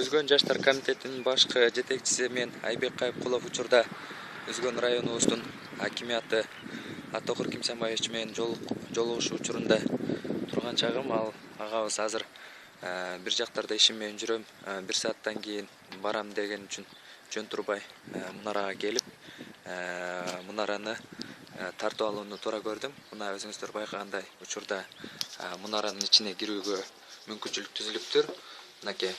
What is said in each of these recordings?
Өзгөн жаштар комитетинин башкы жетекчиси мен Айбек Кайыпкулов учурда Өзгөн районубуздун акиматы Атокур Кимсанбаевич менен жолугушуу учурунда турган чагым, ал агабыз азыр бир жактарда ишим менен жүрөм, 1 сааттан кийин барам деген үчүн жөн турбай мунарага келип, мунараны тартып алууну туура көрдүм. Мына өзүңүздөр байкагандай учурда мунаранын ичине кирүүгө мүмкүнчүлүк түзүлүптүр. Мынакей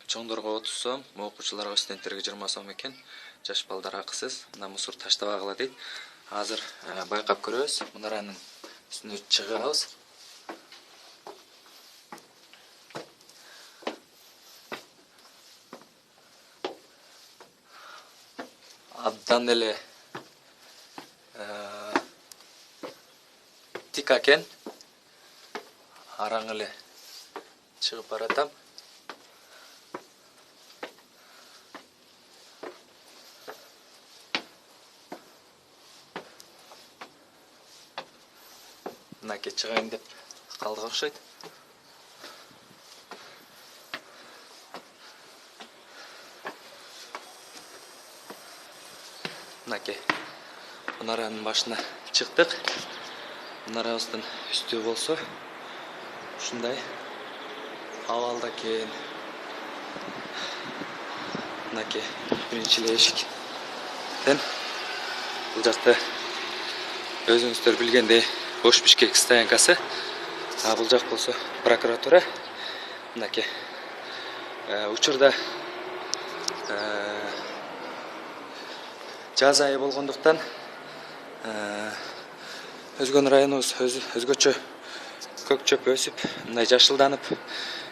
чоңдорго 30 сом, окуучуларга, студенттерге 20 сом экен. Жаш балдар акысыз. Мына мусор таштабагыла дейт. Азыр байкап көрөбүз. Мунаранын үстүнө чыгабыз. Абдан эле тик экен. Араң эле чыгып баратам. Мынакей чыгайын деп калдык окшойт. Мынакей мунаранын башына чыктык. Мунарабыздын үстү болсо ушундай абалда экен. Мынакей биринчи эле эшик. Бул жакта өзүңүздөр билгендей Ош Бишкек стоянкасы. Бул жак болсо прокуратура. Мынакей учурда жаз айы болгондуктан Өзгөн районубуз өзгөчө көк чөп өсүп, мындай жашылданып,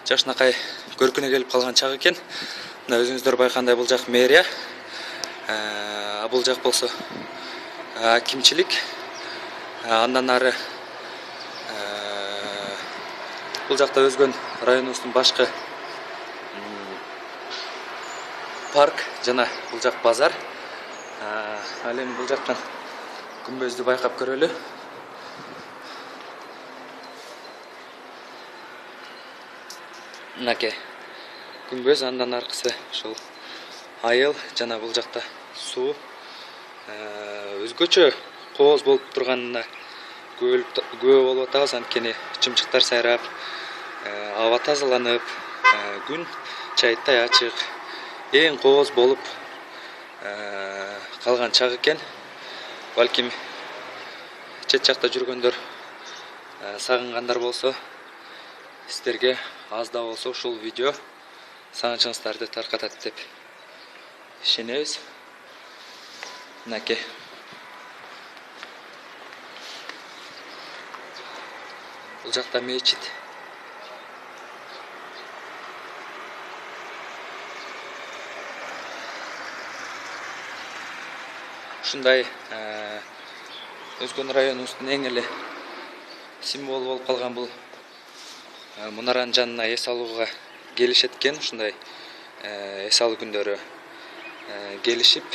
жашынакай көркүнө келип калган чак экен. Мына өзүңүздөр байкагандай бул жак мэрия. Бул жак болсо акимчилик. Андан ары бул жакта Өзгөн районубуздун башкы парк жана бул жак базар. Ал эми бул жактан күмбөздү байкап көрөлү. Мынакей күмбөз, андан аркысы ушул айыл жана бул жакта суу. Өзгөчө кооз болуп турганына күбө болуп атабыз, анткени чымчыктар сайрап, аба тазаланып, күн чайыттай ачык, эң кооз болуп калган чак экен. Балким чет жакта жүргөндөр сагынгандар болсо, сиздерге аз да болсо ушул видео сагынычыңыздарды таркатат деп ишенебиз. Мынакей бул жакта мечит. Ушундай Өзгөн районубуздун эң эле символу болуп калган бул мунаранын жанына эс алууга келишет экен. Ушундай эс алуу күндөрү келишип